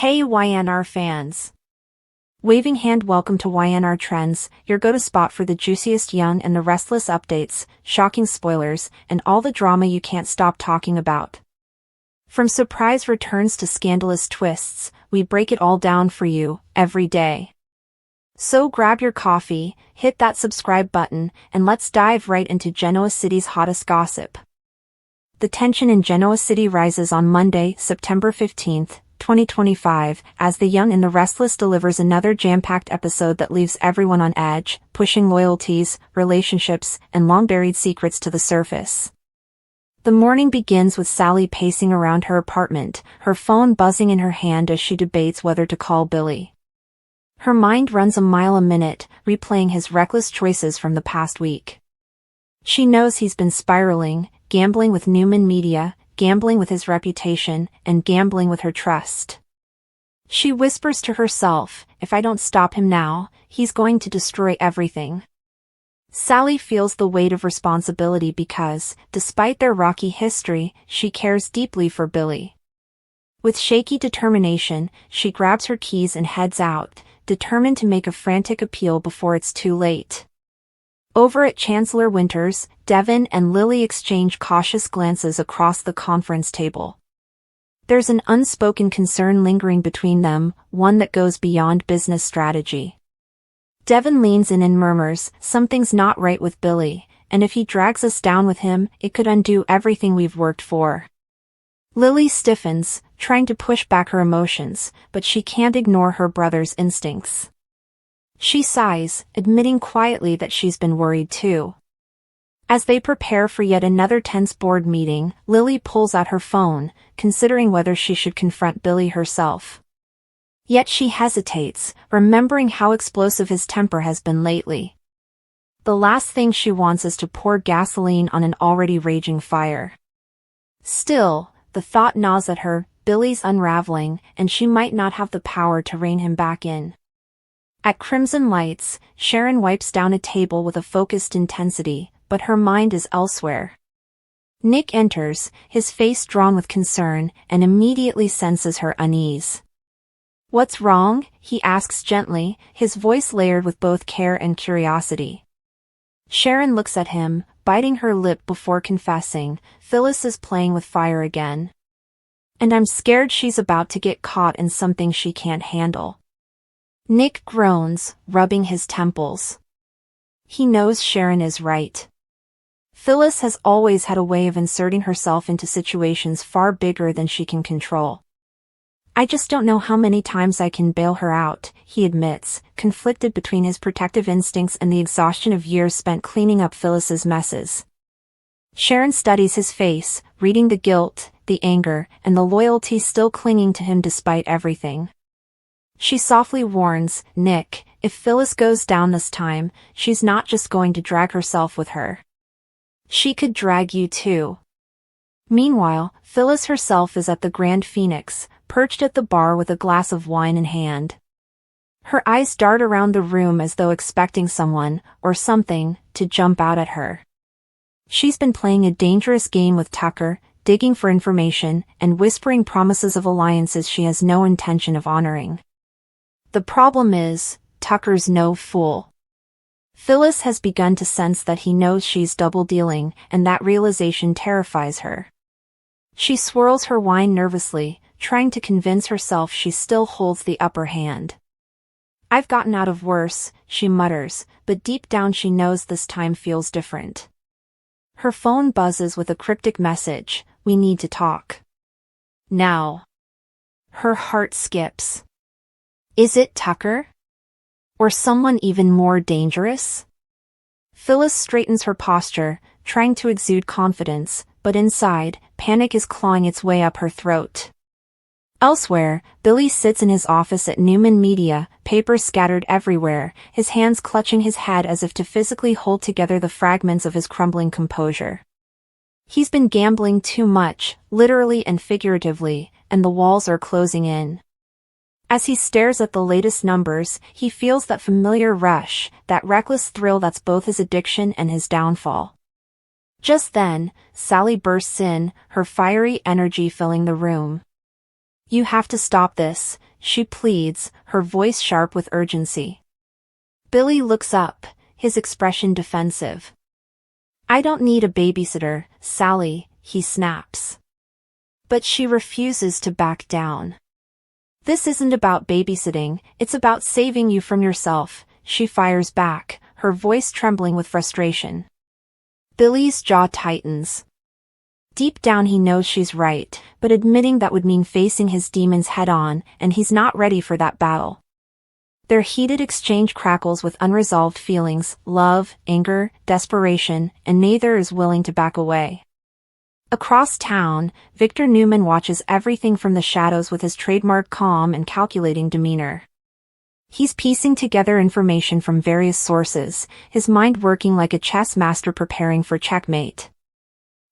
Hey Y&R fans! Waving hand, welcome to Y&R Trends, your go-to spot for the juiciest Young and the Restless updates, shocking spoilers, and all the drama you can't stop talking about. From surprise returns to scandalous twists, we break it all down for you, every day. So grab your coffee, hit that subscribe button, and let's dive right into Genoa City's hottest gossip. The tension in Genoa City rises on Monday, September 15th, 2025, as The Young and the Restless delivers another jam-packed episode that leaves everyone on edge, pushing loyalties, relationships, and long-buried secrets to the surface. The morning begins with Sally pacing around her apartment, her phone buzzing in her hand as she debates whether to call Billy. Her mind runs a mile a minute, replaying his reckless choices from the past week. She knows he's been spiraling, gambling with Newman Media, gambling with his reputation, and gambling with her trust. She whispers to herself, if I don't stop him now, he's going to destroy everything. Sally feels the weight of responsibility because, despite their rocky history, she cares deeply for Billy. With shaky determination, she grabs her keys and heads out, determined to make a frantic appeal before it's too late. Over at Chancellor Winters, Devon and Lily exchange cautious glances across the conference table. There's an unspoken concern lingering between them, one that goes beyond business strategy. Devon leans in and murmurs, something's not right with Billy, and if he drags us down with him, it could undo everything we've worked for. Lily stiffens, trying to push back her emotions, but she can't ignore her brother's instincts. She sighs, admitting quietly that she's been worried too. As they prepare for yet another tense board meeting, Lily pulls out her phone, considering whether she should confront Billy herself. Yet she hesitates, remembering how explosive his temper has been lately. The last thing she wants is to pour gasoline on an already raging fire. Still, the thought gnaws at her, Billy's unraveling, and she might not have the power to rein him back in. At Crimson Lights, Sharon wipes down a table with a focused intensity, but her mind is elsewhere. Nick enters, his face drawn with concern, and immediately senses her unease. What's wrong? He asks gently, his voice layered with both care and curiosity. Sharon looks at him, biting her lip before confessing, Phyllis is playing with fire again. And I'm scared she's about to get caught in something she can't handle. Nick groans, rubbing his temples. He knows Sharon is right. Phyllis has always had a way of inserting herself into situations far bigger than she can control. I just don't know how many times I can bail her out, he admits, conflicted between his protective instincts and the exhaustion of years spent cleaning up Phyllis's messes. Sharon studies his face, reading the guilt, the anger, and the loyalty still clinging to him despite everything. She softly warns, Nick, if Phyllis goes down this time, she's not just going to drag herself with her. She could drag you too. Meanwhile, Phyllis herself is at the Grand Phoenix, perched at the bar with a glass of wine in hand. Her eyes dart around the room as though expecting someone, or something, to jump out at her. She's been playing a dangerous game with Tucker, digging for information, and whispering promises of alliances she has no intention of honoring. The problem is, Tucker's no fool. Phyllis has begun to sense that he knows she's double-dealing, and that realization terrifies her. She swirls her wine nervously, trying to convince herself she still holds the upper hand. I've gotten out of worse, she mutters, but deep down she knows this time feels different. Her phone buzzes with a cryptic message, we need to talk. Now. Her heart skips. Is it Tucker? Or someone even more dangerous? Phyllis straightens her posture, trying to exude confidence, but inside, panic is clawing its way up her throat. Elsewhere, Billy sits in his office at Newman Media, papers scattered everywhere, his hands clutching his head as if to physically hold together the fragments of his crumbling composure. He's been gambling too much, literally and figuratively, and the walls are closing in. As he stares at the latest numbers, he feels that familiar rush, that reckless thrill that's both his addiction and his downfall. Just then, Sally bursts in, her fiery energy filling the room. You have to stop this, she pleads, her voice sharp with urgency. Billy looks up, his expression defensive. "I don't need a babysitter, Sally," he snaps. But she refuses to back down. "This isn't about babysitting, it's about saving you from yourself," she fires back, her voice trembling with frustration. Billy's jaw tightens. Deep down he knows she's right, but admitting that would mean facing his demons head-on, and he's not ready for that battle. Their heated exchange crackles with unresolved feelings, love, anger, desperation, and neither is willing to back away. Across town, Victor Newman watches everything from the shadows with his trademark calm and calculating demeanor. He's piecing together information from various sources, his mind working like a chess master preparing for checkmate.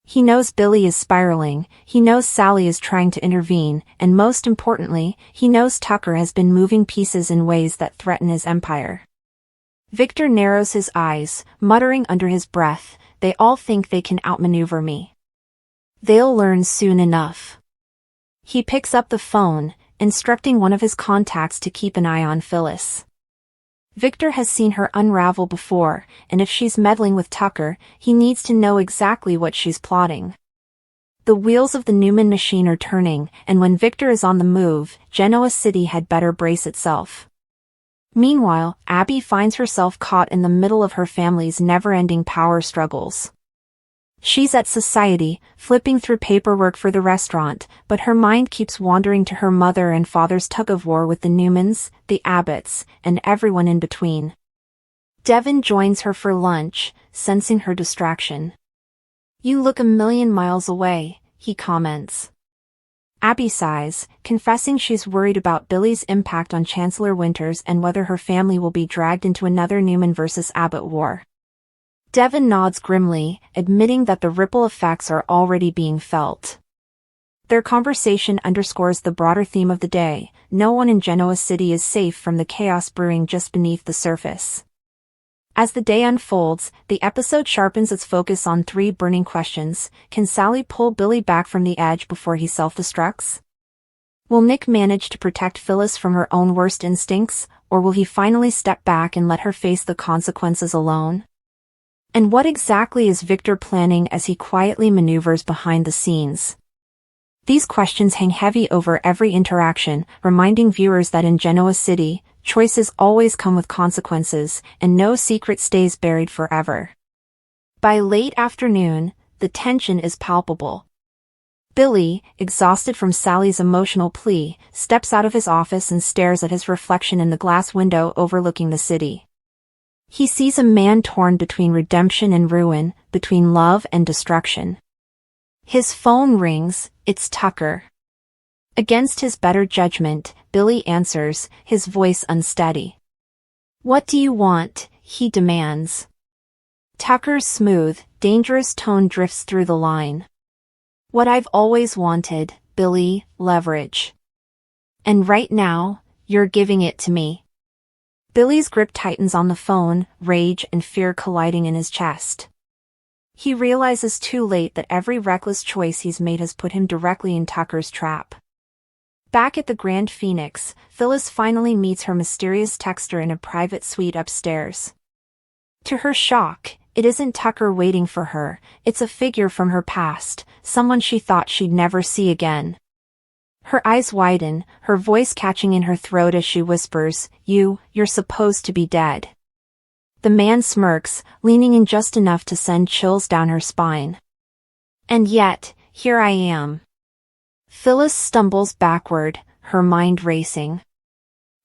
He knows Billy is spiraling, he knows Sally is trying to intervene, and most importantly, he knows Tucker has been moving pieces in ways that threaten his empire. Victor narrows his eyes, muttering under his breath, "They all think they can outmaneuver me. They'll learn soon enough." He picks up the phone, instructing one of his contacts to keep an eye on Phyllis. Victor has seen her unravel before, and if she's meddling with Tucker, he needs to know exactly what she's plotting. The wheels of the Newman machine are turning, and when Victor is on the move, Genoa City had better brace itself. Meanwhile, Abby finds herself caught in the middle of her family's never-ending power struggles. She's at Society, flipping through paperwork for the restaurant, but her mind keeps wandering to her mother and father's tug-of-war with the Newmans, the Abbotts, and everyone in between. Devin joins her for lunch, sensing her distraction. "You look a million miles away," he comments. Abby sighs, confessing she's worried about Billy's impact on Chancellor Winters and whether her family will be dragged into another Newman versus Abbott war. Devin nods grimly, admitting that the ripple effects are already being felt. Their conversation underscores the broader theme of the day: no one in Genoa City is safe from the chaos brewing just beneath the surface. As the day unfolds, the episode sharpens its focus on three burning questions. Can Sally pull Billy back from the edge before he self-destructs? Will Nick manage to protect Phyllis from her own worst instincts, or will he finally step back and let her face the consequences alone? And what exactly is Victor planning as he quietly maneuvers behind the scenes? These questions hang heavy over every interaction, reminding viewers that in Genoa City, choices always come with consequences, and no secret stays buried forever. By late afternoon, the tension is palpable. Billy, exhausted from Sally's emotional plea, steps out of his office and stares at his reflection in the glass window overlooking the city. He sees a man torn between redemption and ruin, between love and destruction. His phone rings, it's Tucker. Against his better judgment, Billy answers, his voice unsteady. "What do you want?" he demands. Tucker's smooth, dangerous tone drifts through the line. "What I've always wanted, Billy, leverage. And right now, you're giving it to me." Billy's grip tightens on the phone, rage and fear colliding in his chest. He realizes too late that every reckless choice he's made has put him directly in Tucker's trap. Back at the Grand Phoenix, Phyllis finally meets her mysterious texter in a private suite upstairs. To her shock, it isn't Tucker waiting for her, it's a figure from her past, someone she thought she'd never see again. Her eyes widen, her voice catching in her throat as she whispers, "You're supposed to be dead." The man smirks, leaning in just enough to send chills down her spine. "And yet, here I am." Phyllis stumbles backward, her mind racing.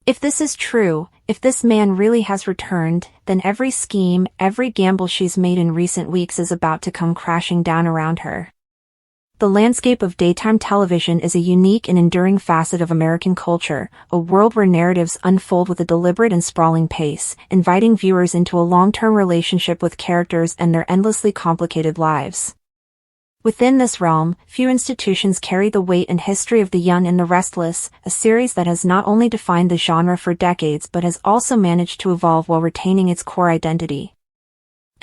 If this is true, if this man really has returned, then every scheme, every gamble she's made in recent weeks is about to come crashing down around her. The landscape of daytime television is a unique and enduring facet of American culture, a world where narratives unfold with a deliberate and sprawling pace, inviting viewers into a long-term relationship with characters and their endlessly complicated lives. Within this realm, few institutions carry the weight and history of The Young and the Restless, a series that has not only defined the genre for decades but has also managed to evolve while retaining its core identity.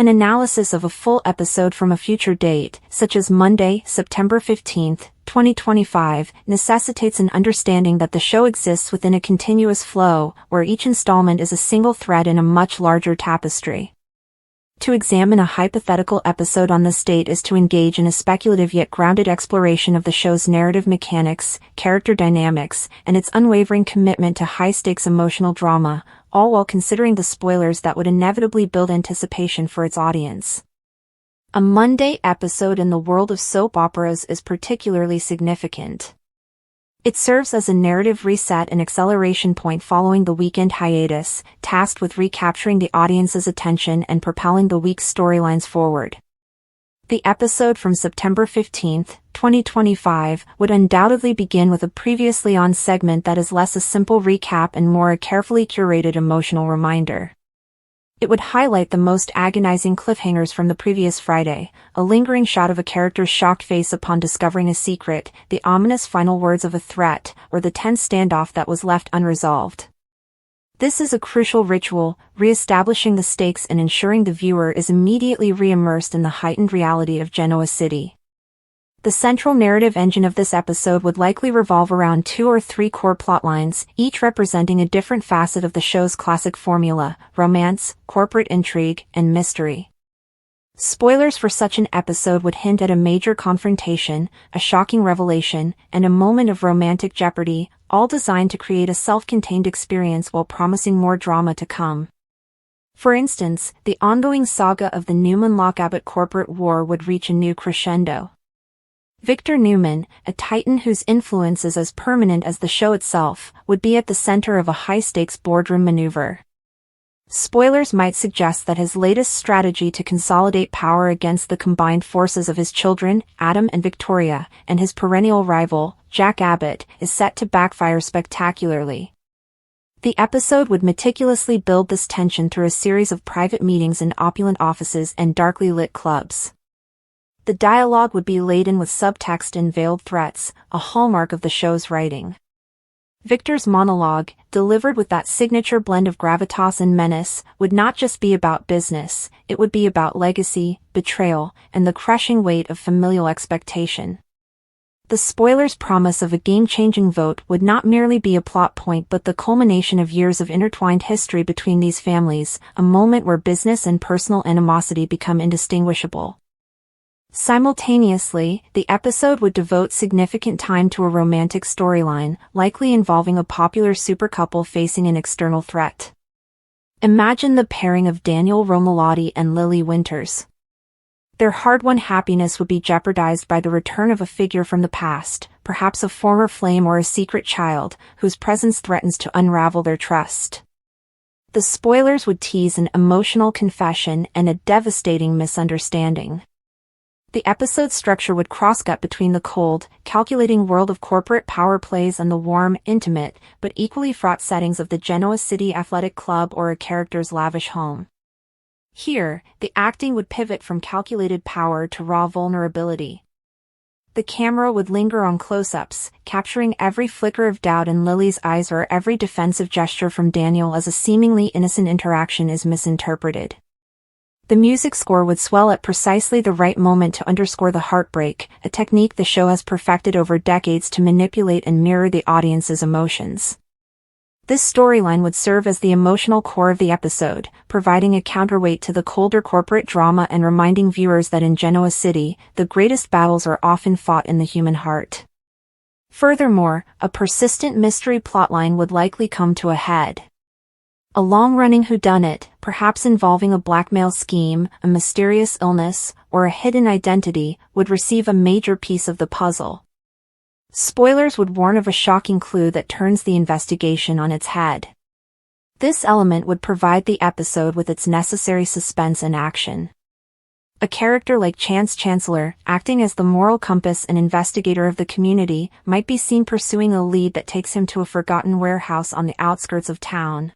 An analysis of a full episode from a future date, such as Monday, September 15, 2025, necessitates an understanding that the show exists within a continuous flow, where each installment is a single thread in a much larger tapestry. To examine a hypothetical episode on this date is to engage in a speculative yet grounded exploration of the show's narrative mechanics, character dynamics, and its unwavering commitment to high-stakes emotional drama, all while considering the spoilers that would inevitably build anticipation for its audience. A Monday episode in the world of soap operas is particularly significant. It serves as a narrative reset and acceleration point following the weekend hiatus, tasked with recapturing the audience's attention and propelling the week's storylines forward. The episode from September 15, 2025, would undoubtedly begin with a previously on segment that is less a simple recap and more a carefully curated emotional reminder. It would highlight the most agonizing cliffhangers from the previous Friday, a lingering shot of a character's shocked face upon discovering a secret, the ominous final words of a threat, or the tense standoff that was left unresolved. This is a crucial ritual, re-establishing the stakes and ensuring the viewer is immediately re-immersed in the heightened reality of Genoa City. The central narrative engine of this episode would likely revolve around 2 or 3 core plotlines, each representing a different facet of the show's classic formula: romance, corporate intrigue, and mystery. Spoilers for such an episode would hint at a major confrontation, a shocking revelation, and a moment of romantic jeopardy, all designed to create a self-contained experience while promising more drama to come. For instance, the ongoing saga of the Newman-Locke-Abbott corporate war would reach a new crescendo. Victor Newman, a titan whose influence is as permanent as the show itself, would be at the center of a high-stakes boardroom maneuver. Spoilers might suggest that his latest strategy to consolidate power against the combined forces of his children, Adam and Victoria, and his perennial rival, Jack Abbott, is set to backfire spectacularly. The episode would meticulously build this tension through a series of private meetings in opulent offices and darkly lit clubs. The dialogue would be laden with subtext and veiled threats, a hallmark of the show's writing. Victor's monologue, delivered with that signature blend of gravitas and menace, would not just be about business, it would be about legacy, betrayal, and the crushing weight of familial expectation. The spoiler's promise of a game-changing vote would not merely be a plot point but the culmination of years of intertwined history between these families, a moment where business and personal animosity become indistinguishable. Simultaneously, the episode would devote significant time to a romantic storyline, likely involving a popular supercouple facing an external threat. Imagine the pairing of Daniel Romalotti and Lily Winters. Their hard-won happiness would be jeopardized by the return of a figure from the past, perhaps a former flame or a secret child, whose presence threatens to unravel their trust. The spoilers would tease an emotional confession and a devastating misunderstanding. The episode's structure would crosscut between the cold, calculating world of corporate power plays and the warm, intimate, but equally fraught settings of the Genoa City Athletic Club or a character's lavish home. Here, the acting would pivot from calculated power to raw vulnerability. The camera would linger on close-ups, capturing every flicker of doubt in Lily's eyes or every defensive gesture from Daniel as a seemingly innocent interaction is misinterpreted. The music score would swell at precisely the right moment to underscore the heartbreak, a technique the show has perfected over decades to manipulate and mirror the audience's emotions. This storyline would serve as the emotional core of the episode, providing a counterweight to the colder corporate drama and reminding viewers that in Genoa City, the greatest battles are often fought in the human heart. Furthermore, a persistent mystery plotline would likely come to a head. A long-running whodunit, perhaps involving a blackmail scheme, a mysterious illness, or a hidden identity, would receive a major piece of the puzzle. Spoilers would warn of a shocking clue that turns the investigation on its head. This element would provide the episode with its necessary suspense and action. A character like Chance Chancellor, acting as the moral compass and investigator of the community, might be seen pursuing a lead that takes him to a forgotten warehouse on the outskirts of town.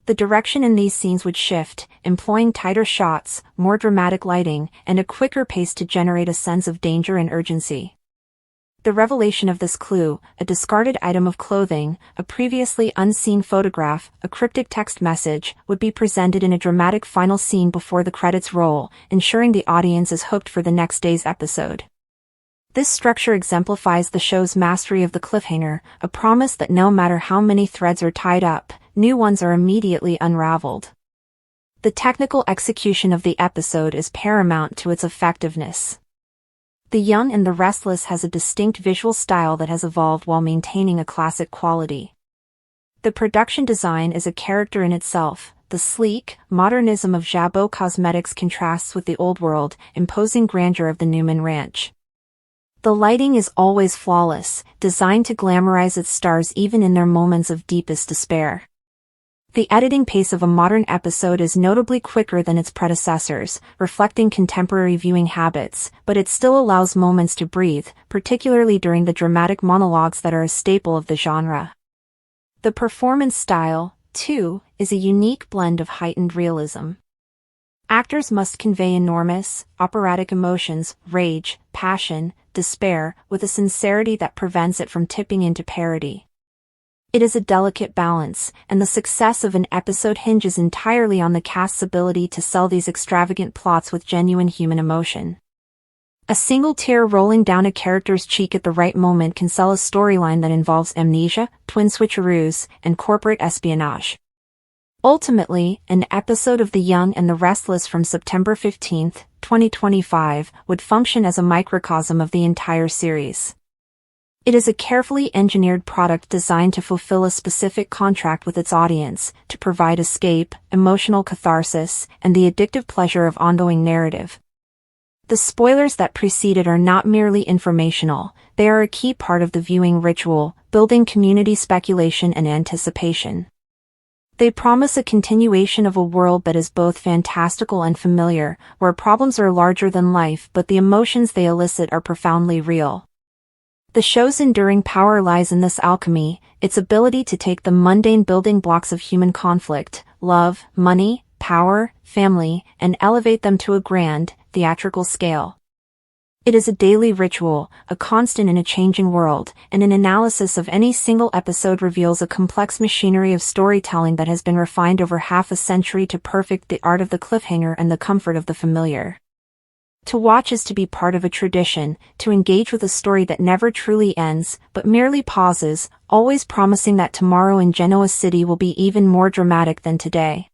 The direction in these scenes would shift, employing tighter shots, more dramatic lighting, and a quicker pace to generate a sense of danger and urgency. The revelation of this clue, a discarded item of clothing, a previously unseen photograph, a cryptic text message, would be presented in a dramatic final scene before the credits roll, ensuring the audience is hooked for the next day's episode. This structure exemplifies the show's mastery of the cliffhanger, a promise that no matter how many threads are tied up, new ones are immediately unraveled. The technical execution of the episode is paramount to its effectiveness. The Young and the Restless has a distinct visual style that has evolved while maintaining a classic quality. The production design is a character in itself. The sleek modernism of Jabot Cosmetics contrasts with the old-world, imposing grandeur of the Newman Ranch. The lighting is always flawless, designed to glamorize its stars even in their moments of deepest despair. The editing pace of a modern episode is notably quicker than its predecessors, reflecting contemporary viewing habits, but it still allows moments to breathe, particularly during the dramatic monologues that are a staple of the genre. The performance style, too, is a unique blend of heightened realism. Actors must convey enormous, operatic emotions, rage, passion, despair, with a sincerity that prevents it from tipping into parody. It is a delicate balance, and the success of an episode hinges entirely on the cast's ability to sell these extravagant plots with genuine human emotion. A single tear rolling down a character's cheek at the right moment can sell a storyline that involves amnesia, twin switcheroos, and corporate espionage. Ultimately, an episode of The Young and the Restless from September 15, 2025, would function as a microcosm of the entire series. It is a carefully engineered product designed to fulfill a specific contract with its audience, to provide escape, emotional catharsis, and the addictive pleasure of ongoing narrative. The spoilers that precede it are not merely informational, they are a key part of the viewing ritual, building community speculation and anticipation. They promise a continuation of a world that is both fantastical and familiar, where problems are larger than life but the emotions they elicit are profoundly real. The show's enduring power lies in this alchemy, its ability to take the mundane building blocks of human conflict, love, money, power, family, and elevate them to a grand, theatrical scale. It is a daily ritual, a constant in a changing world, and an analysis of any single episode reveals a complex machinery of storytelling that has been refined over half a century to perfect the art of the cliffhanger and the comfort of the familiar. To watch is to be part of a tradition, to engage with a story that never truly ends, but merely pauses, always promising that tomorrow in Genoa City will be even more dramatic than today.